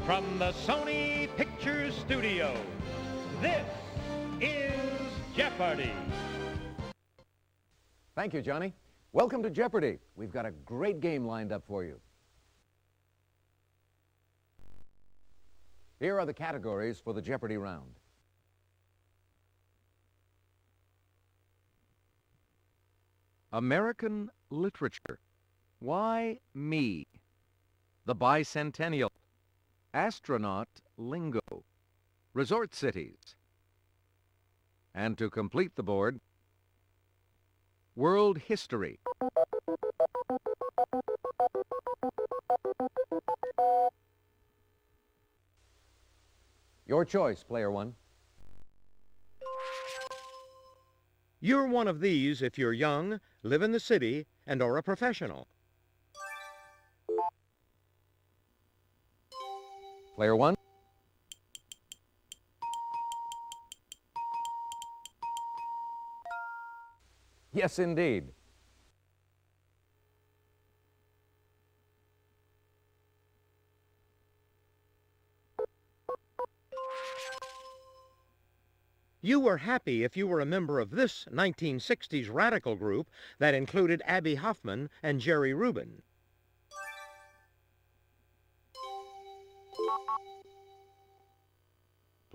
From the Sony Pictures Studios, this is Jeopardy! Thank you, Johnny. Welcome to Jeopardy! We've got a great game lined up for you. Here are the categories for the Jeopardy round. American literature. Why me? The bicentennial. Astronaut lingo. Resort cities. And to complete the board, world history. Your choice, player one. You're one of these if you're young, live in the city, and are a professional. Player one. Yes, indeed. You were happy if you were a member of this 1960s radical group that included Abby Hoffman and Jerry Rubin.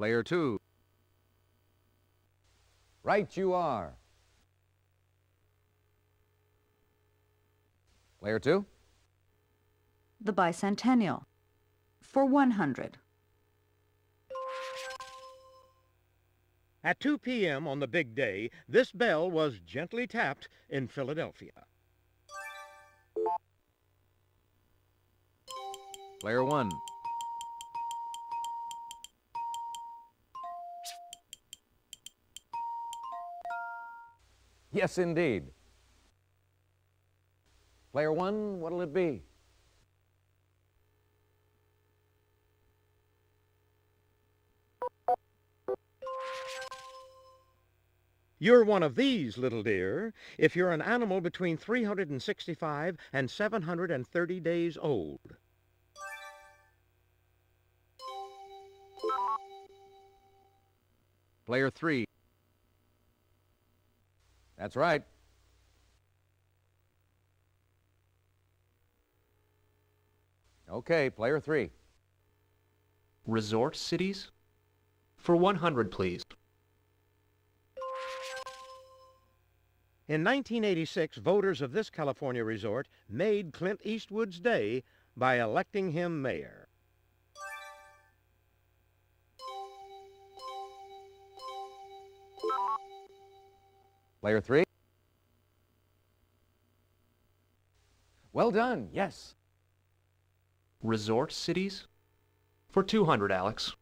Player two. Right you are. Player two. The bicentennial. For 100. At 2 p.m. on the big day, this bell was gently tapped in Philadelphia. Player one. Yes, indeed. Player one, what'll it be? You're one of these, little dear, if you're an animal between 365 and 730 days old. Player three. That's right. Okay, player three. Resort cities? For 100, please. In 1986, voters of this California resort made Clint Eastwood's day by electing him mayor. Player three. Well done, yes. Resort cities? For 200, Alex.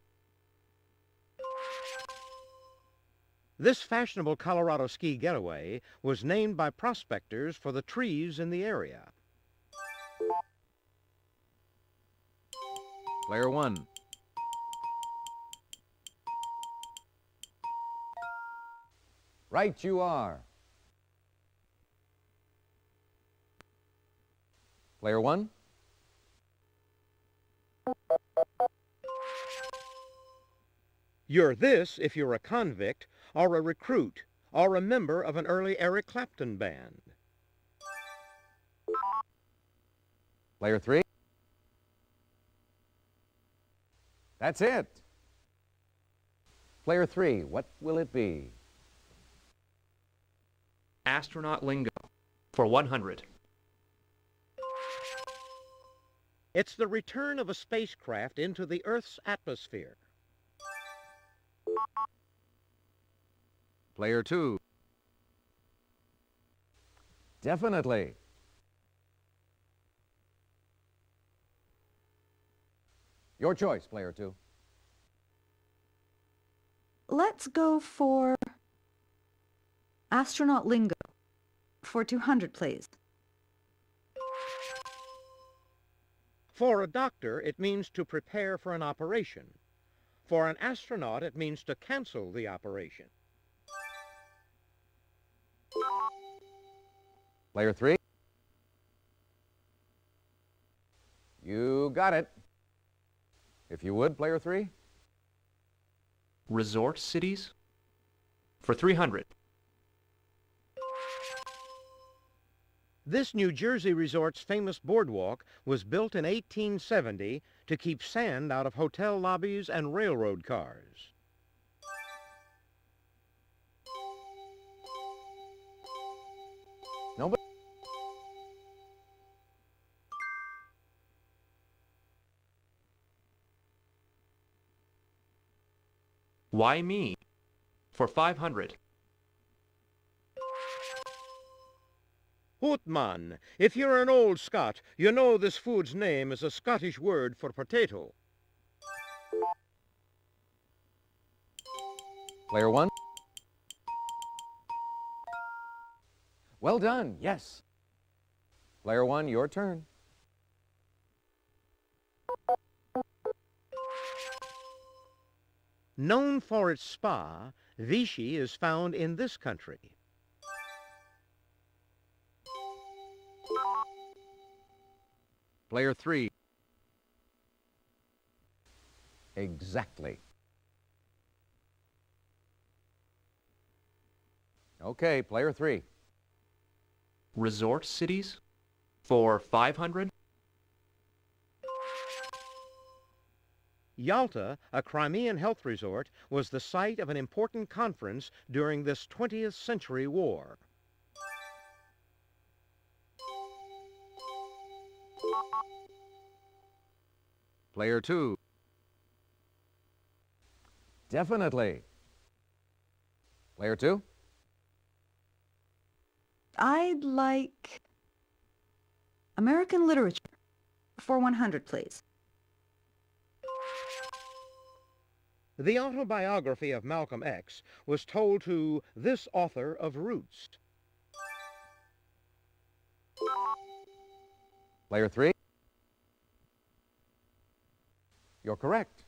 This fashionable Colorado ski getaway was named by prospectors for the trees in the area. Player one. Right you are. Player one. You're this if you're a convict or a recruit or a member of an early Eric Clapton band. Player three. That's it. Player three, what will it be? Astronaut lingo. For 100. It's the return of a spacecraft into the Earth's atmosphere. Player two. Definitely. Your choice, player two. Let's go for astronaut lingo. For 200, please. For a doctor, it means to prepare for an operation. For an astronaut, it means to cancel the operation. Player three. You got it. If you would, player 3. Resort cities for 300. This New Jersey resort's famous boardwalk was built in 1870 to keep sand out of hotel lobbies and railroad cars. Nobody. Why me? For 500. Hootman, if you're an old Scot, you know this food's name is a Scottish word for potato. Player 1. Well done, yes. Player 1, your turn. Known for its spa, Vichy is found in this country. Player 3. Exactly. Okay, player 3. Resort cities for 500. Yalta, a Crimean health resort, was the site of an important conference during this 20th century war. Player 2. Definitely. Player 2. I'd like American literature for 100, please. The autobiography of Malcolm X was told to this author of Roots. Player 3. You're correct.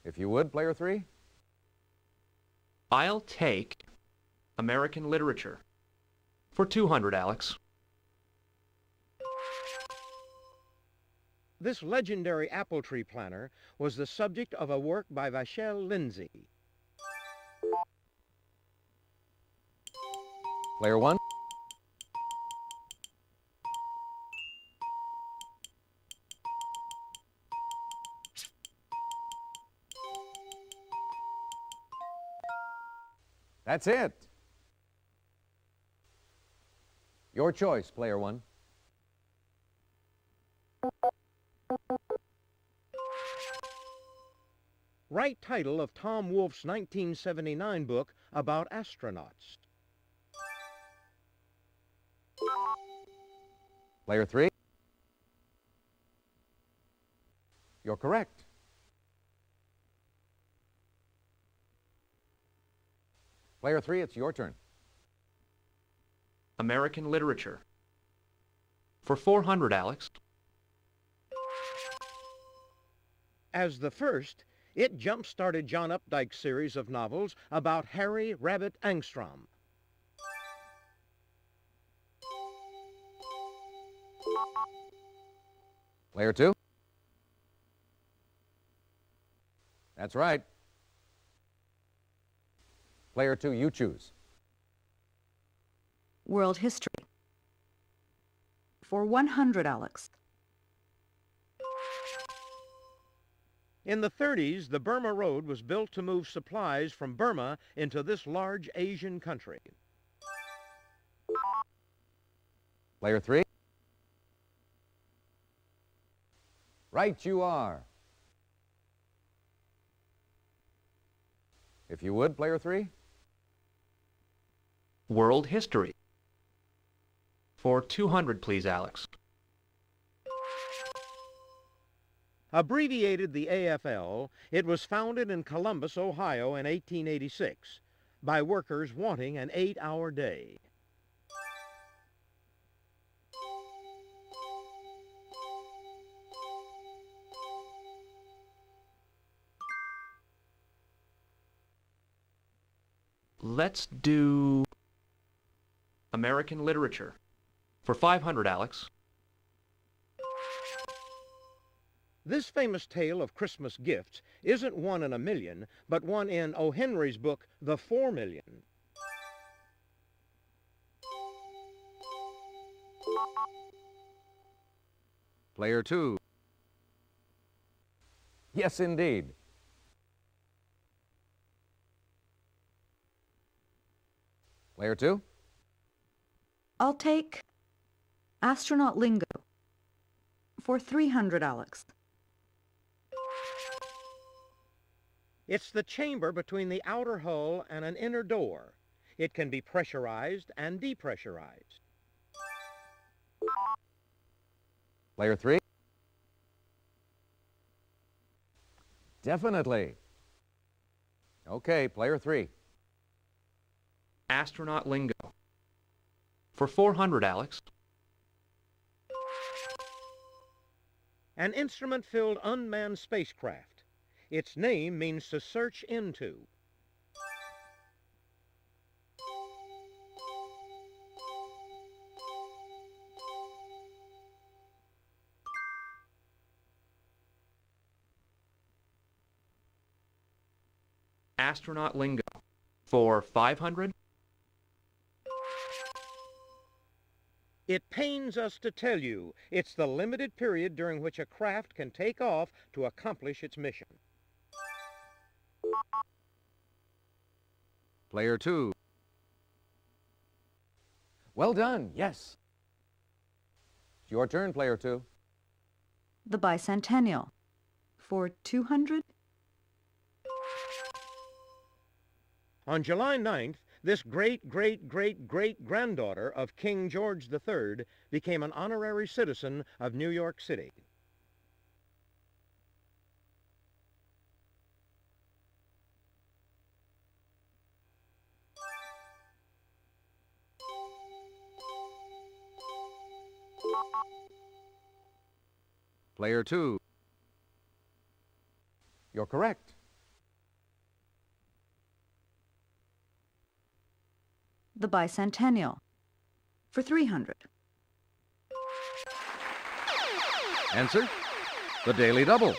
If you would, player 3. I'll take American literature for 200, Alex. This legendary apple tree planter was the subject of a work by Vachel Lindsay. Player 1. That's it. Your choice, player 1. Right title of Tom Wolfe's 1979 book about astronauts. Player 3. You're correct. Player 3, it's your turn. American literature for 400, Alex. As the first, it jump-started John Updike's series of novels about Harry Rabbit Angstrom. Player 2. That's right. Player 2, you choose. World history for 100, Alex. In the 30s, the Burma Road was built to move supplies from Burma into this large Asian country. Player 3. Right you are. If you would, player 3. World history for 200, please, Alex. Abbreviated the AFL, it was founded in Columbus, Ohio in 1886 by workers wanting an 8-hour day. Let's do American literature for 500, Alex. This famous tale of Christmas gifts isn't one in a million, but one in O. Henry's book, The 4,000,000. Player 2. Yes, indeed. Player 2. I'll take astronaut lingo for 300, Alex. It's the chamber between the outer hull and an inner door. It can be pressurized and depressurized. Player 3. Definitely. Okay, player 3. Astronaut lingo. For 400, Alex. An instrument-filled unmanned spacecraft. Its name means to search into. Astronaut lingo. For 500. It pains us to tell you it's the limited period during which a craft can take off to accomplish its mission. Player 2. Well done, yes. It's your turn, player 2. The bicentennial for 200. On July 9th, this great-great-great-great-granddaughter of King George III became an honorary citizen of New York City. Player 2. You're correct. The bicentennial for 300. Answer, the Daily Double.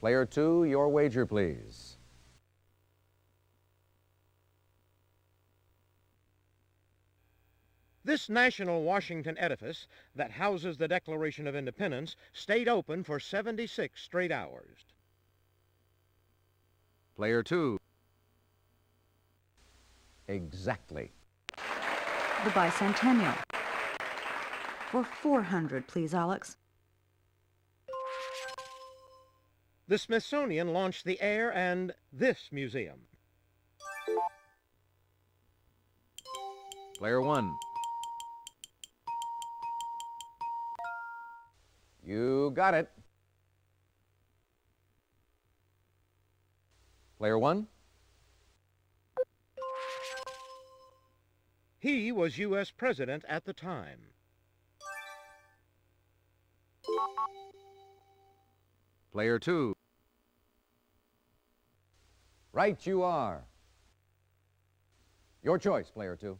Player 2, your wager, please. This national Washington edifice that houses the Declaration of Independence stayed open for 76 straight hours. Player 2. Exactly. The bicentennial for 400, please, Alex. The Smithsonian launched the Air and this museum. Player 1. You got it. Player 1. He was U.S. President at the time. Player 2. Right you are. Your choice, player 2.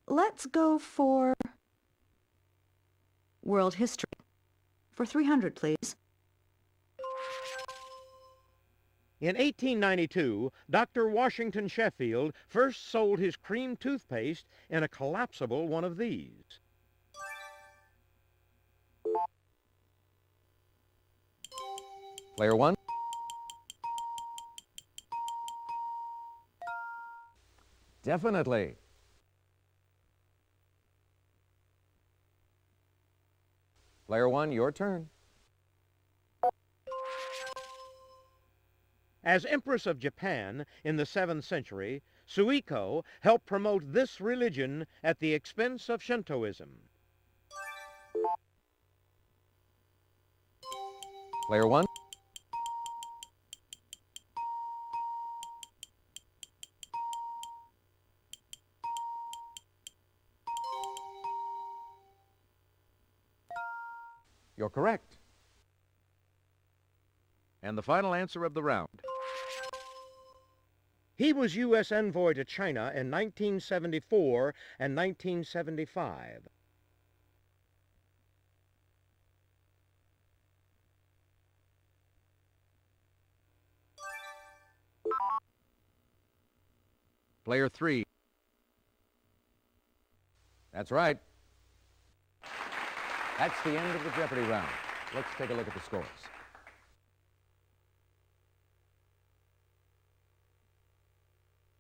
Let's go for world history for 300, please. In 1892, Dr. Washington Sheffield first sold his cream toothpaste in a collapsible one of these. Player 1. Definitely. Player 1, your turn. As Empress of Japan in the 7th century, Suiko helped promote this religion at the expense of Shintoism. Player 1. You're correct. And the final answer of the round. He was U.S. envoy to China in 1974 and 1975. Player 3. That's right. That's the end of the Jeopardy round. Let's take a look at the scores.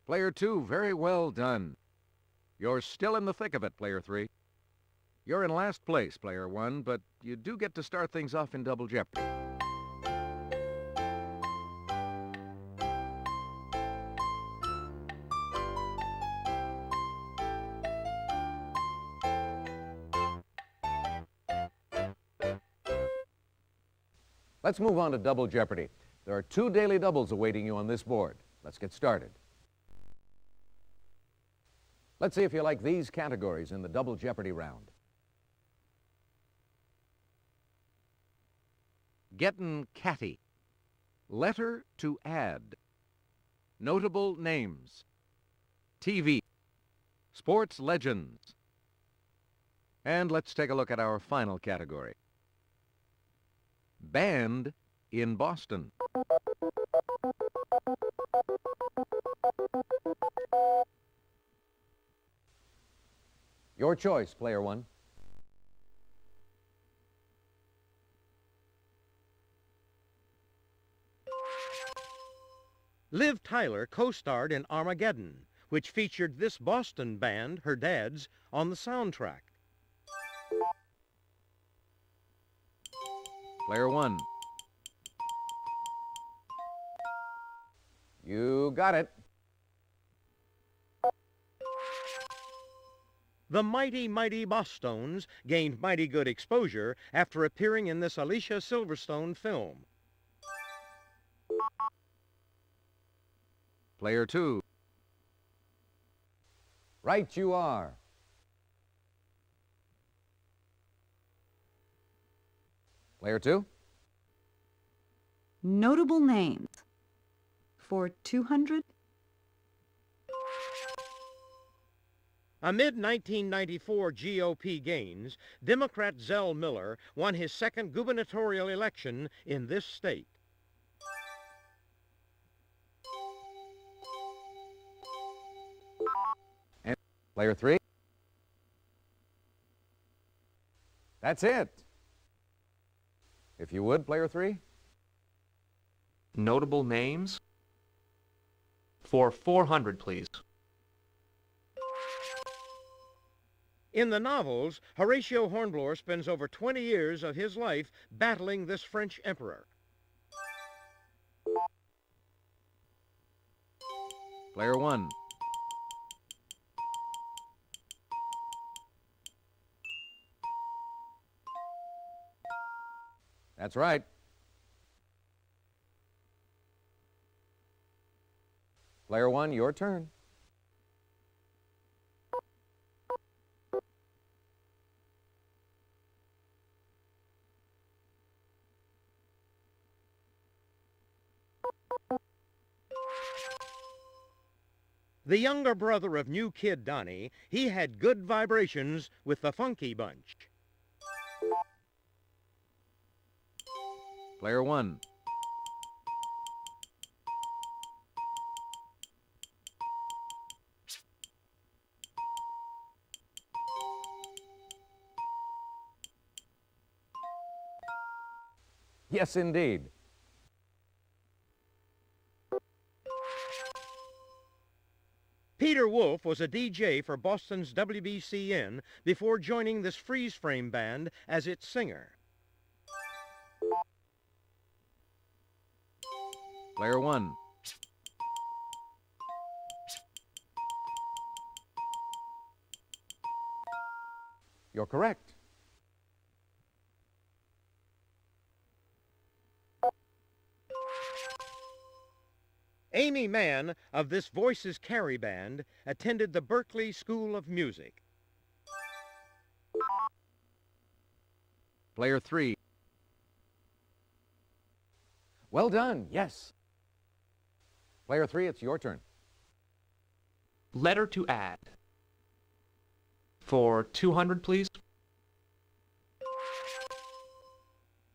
Player 2, very well done. You're still in the thick of it, Player 3. You're in last place, Player 1, but you do get to start things off in Double Jeopardy. Let's move on to Double Jeopardy. There are 2 daily doubles awaiting you on this board. Let's get started. Let's see if you like these categories in the Double Jeopardy round. Gettin' Catty. Letter to add. Notable names. TV. Sports legends. And let's take a look at our final category. Band in Boston. Your choice, Player 1. Liv Tyler co-starred in Armageddon, which featured this Boston band, her dad's, on the soundtrack. Player 1. You got it. The Mighty Mighty Bosstones gained mighty good exposure after appearing in this Alicia Silverstone film. Player 2. Right you are. Player 2. Notable names. For 200? Amid 1994 GOP gains, Democrat Zell Miller won his second gubernatorial election in this state. And Player 3. That's it. If you would, Player 3. Notable names? For 400, please. In the novels, Horatio Hornblower spends over 20 years of his life battling this French emperor. Player 1. That's right. Player 1, your turn. The younger brother of new kid Donnie, he had good vibrations with the Funky Bunch. Player 1. Yes, indeed. Peter Wolf was a DJ for Boston's WBCN before joining this freeze frame band as its singer. Player 1. You're correct. Amy Mann of this Voices Carry band attended the Berklee School of Music. Player 3. Well done, yes. Player 3, it's your turn. Letter to add. For 200, please.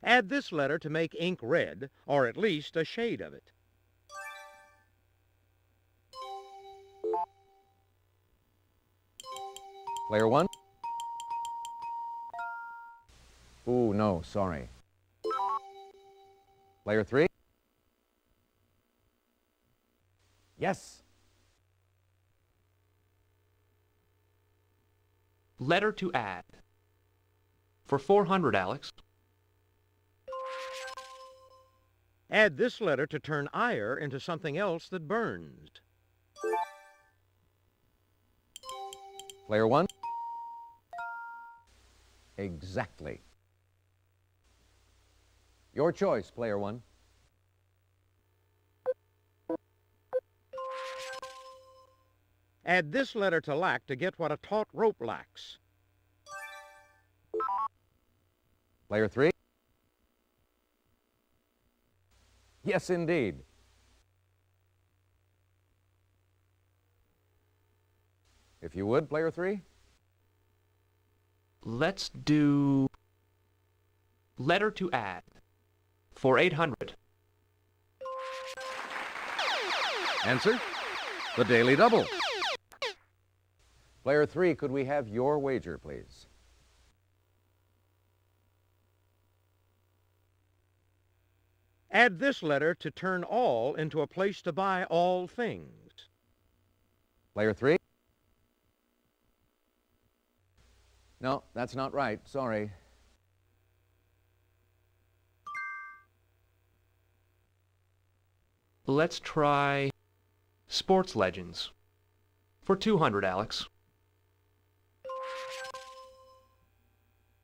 Add this letter to make ink red, or at least a shade of it. Player one. Ooh, no, sorry. Player three. Yes. Letter to add. For 400, Alex. Add this letter to turn ire into something else that burns. Player one. Exactly. Your choice, player one. Add this letter to lack to get what a taut rope lacks. Player three. Yes, indeed. If you would, player three. Let's do letter to add. For 800. Answer, the Daily Double. Player three, could we have your wager, please? Add this letter to turn all into a place to buy all things. Player three. No, that's not right. Sorry. Let's try sports legends. For 200, Alex.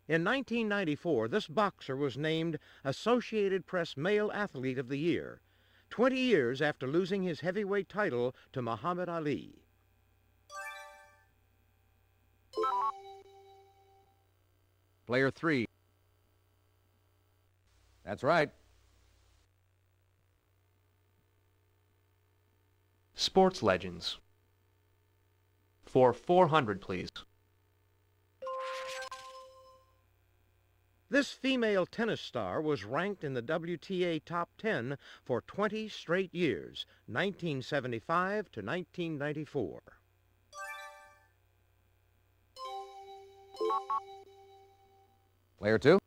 In 1994, this boxer was named Associated Press Male Athlete of the Year, 20 years after losing his heavyweight title to Muhammad Ali. Player three. That's right. Sports legends. For 400, please. This female tennis star was ranked in the WTA Top 10 for 20 straight years, 1975 to 1994. Player two.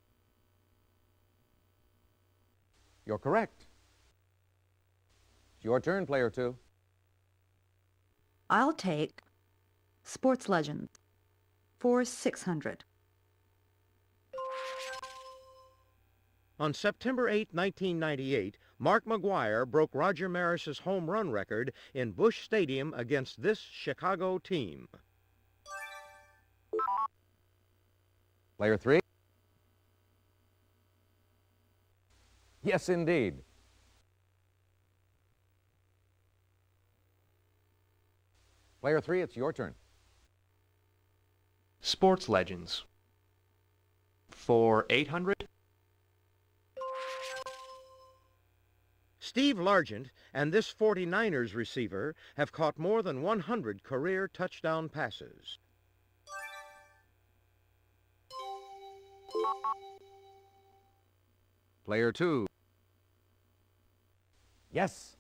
You're correct. It's your turn, player two. I'll take sports legends for 600. On September 8, 1998, Mark McGwire broke Roger Maris's home run record in Busch Stadium against this Chicago team. Player three. Yes, indeed. Player three, it's your turn. Sports legends. For 800. Steve Largent and this 49ers receiver have caught more than 100 career touchdown passes. Player two. Yes.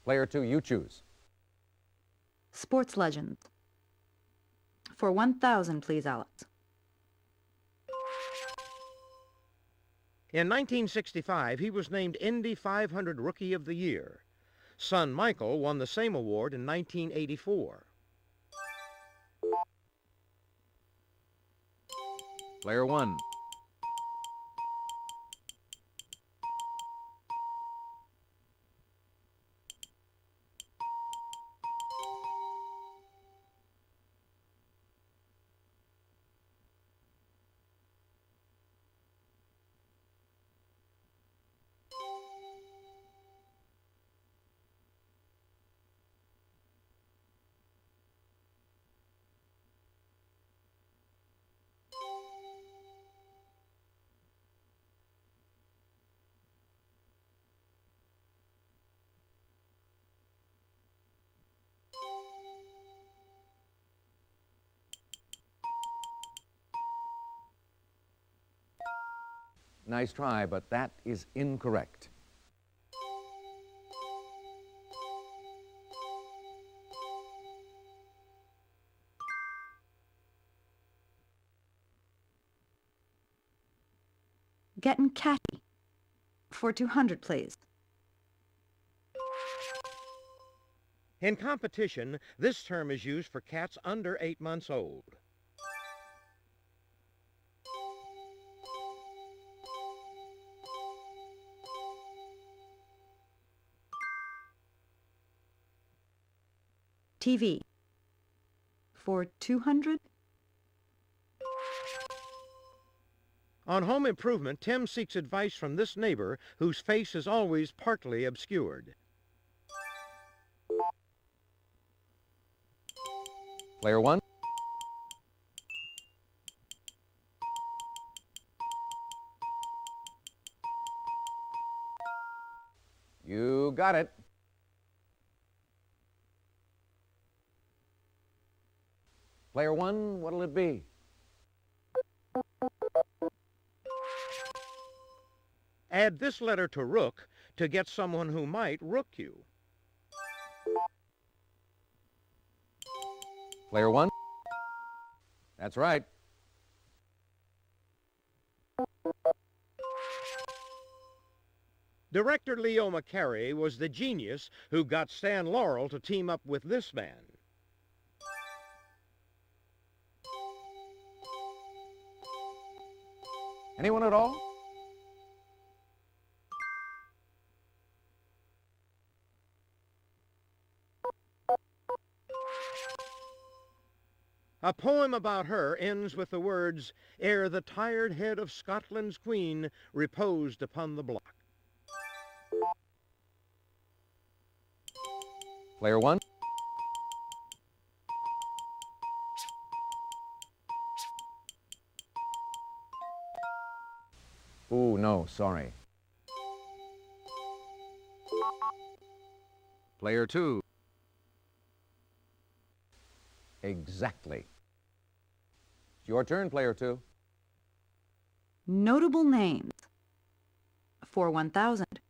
Player two, you choose. Sports legends. For 1,000, please, Alex. In 1965, he was named Indy 500 Rookie of the Year. Son Michael won the same award in 1984. Player one. Nice try, but that is incorrect. Getting catty. For 200, please. In competition, this term is used for cats under 8 months old. TV. For 200? On Home Improvement, Tim seeks advice from this neighbor whose face is always partly obscured. Player one. You got it. Player one, what'll it be? Add this letter to rook to get someone who might rook you. Player one. That's right. Director Leo McCarey was the genius who got Stan Laurel to team up with this man. Anyone at all? A poem about her ends with the words, "Ere the tired head of Scotland's queen reposed upon the block." Player one. Ooh, no, sorry. Player two. Exactly. It's your turn, player two. Notable names. For 1,000.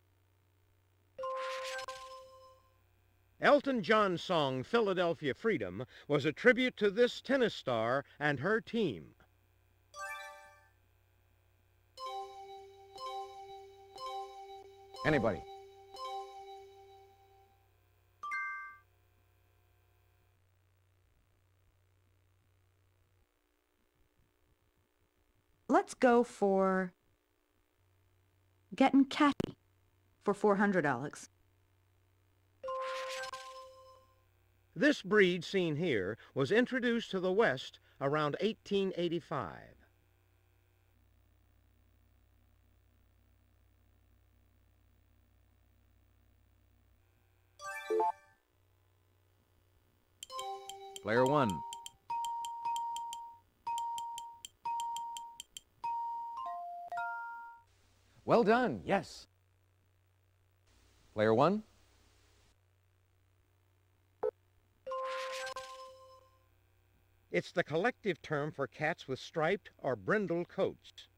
Elton John's song Philadelphia Freedom was a tribute to this tennis star and her team. Anybody? Let's go for Getting Catty for 400, Alex. This breed seen here was introduced to the West around 1885. Player one. Well done, yes. Player one. It's the collective term for cats with striped or brindle coats.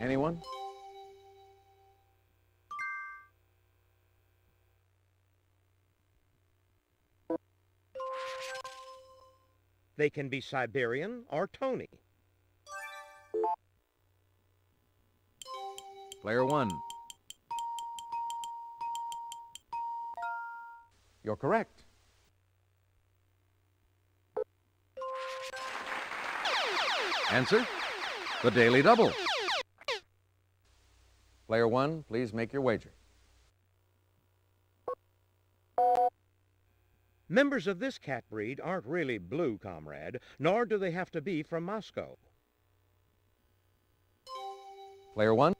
Anyone? They can be Siberian or Tony. Player one. You're correct. Answer, the Daily Double. Player one, please make your wager. Members of this cat breed aren't really blue, comrade, nor do they have to be from Moscow. Player one.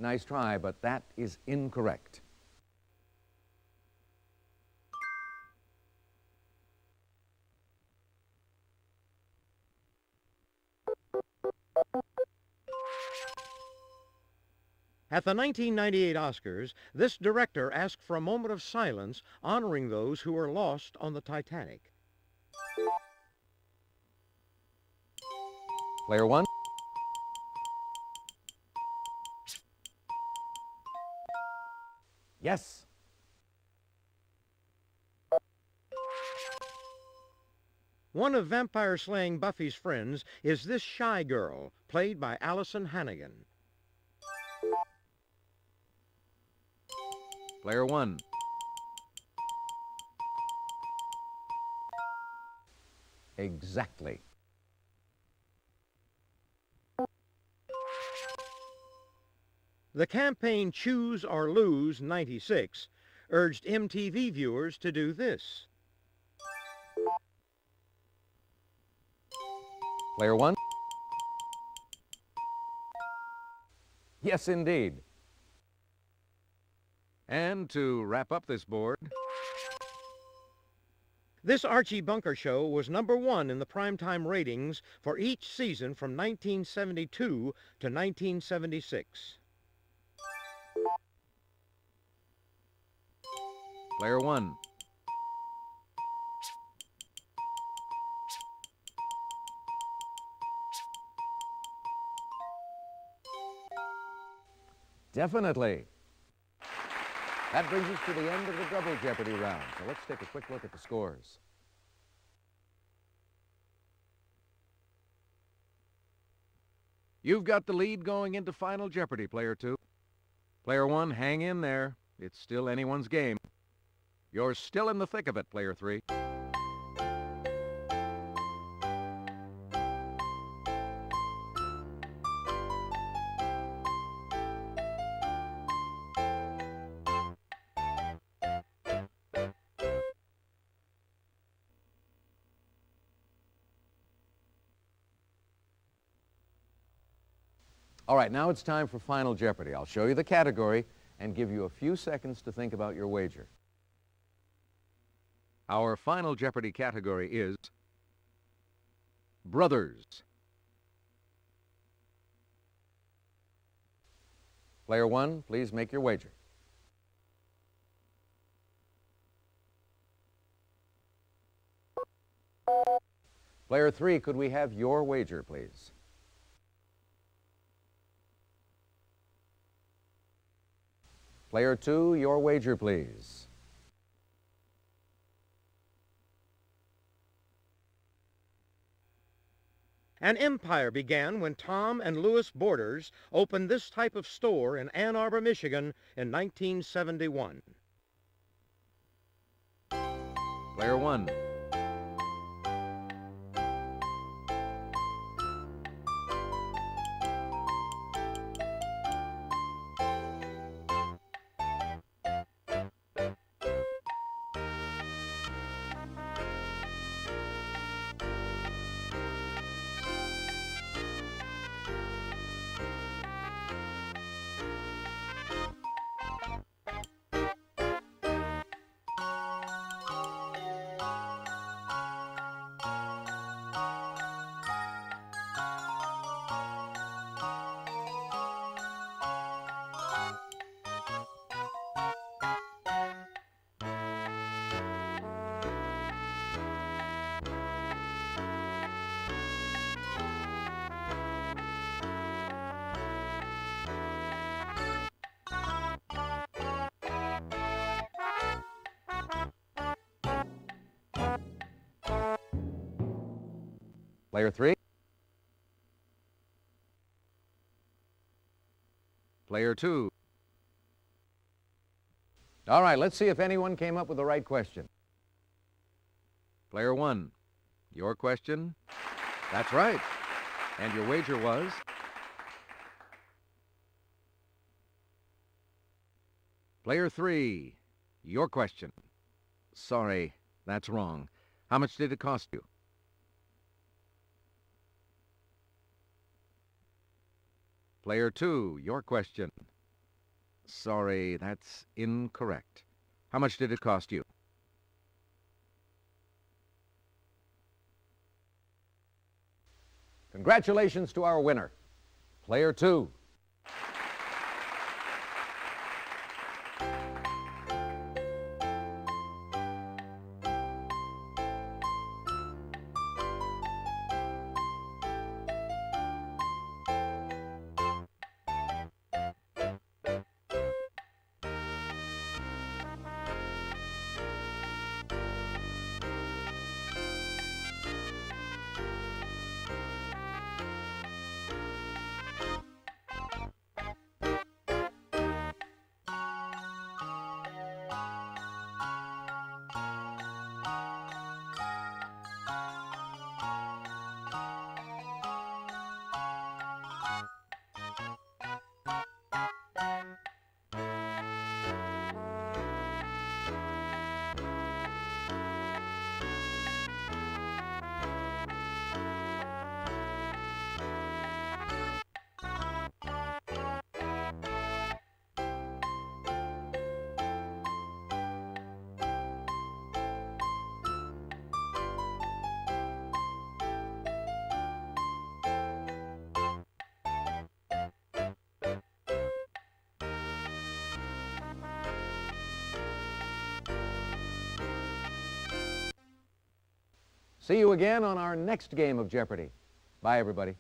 Nice try, but that is incorrect. At the 1998 Oscars, this director asked for a moment of silence honoring those who were lost on the Titanic. Player one. Yes. One of vampire-slaying Buffy's friends is this shy girl, played by Allison Hannigan. Player one. Exactly. The campaign Choose or Lose 96 urged MTV viewers to do this. Player one. Yes, indeed. And to wrap up this board, This Archie Bunker show was #1 in the primetime ratings for each season from 1972 to 1976. player one. Definitely. That brings us to the end of the double Jeopardy round. So let's take a quick look at the scores. You've got the lead going into Final Jeopardy, player two. Player one, hang in there. It's still anyone's game. You're still in the thick of it, player three. All right, now it's time for Final Jeopardy. I'll show you the category and give you a few seconds to think about your wager. Our Final Jeopardy category is Brothers. Player one, please make your wager. Player three, could we have your wager, please? Player two, your wager, please. An empire began when Tom and Louis Borders opened this type of store in Ann Arbor, Michigan in 1971. Player one. Player three. Player two. All right, let's see if anyone came up with the right question. Player one, your question? That's right. And your wager was? Player three, your question. Sorry, that's wrong. How much did it cost you? Player two, your question. Sorry, that's incorrect. How much did it cost you? Congratulations to our winner, Player 2. See you again on our next game of Jeopardy! Bye, everybody.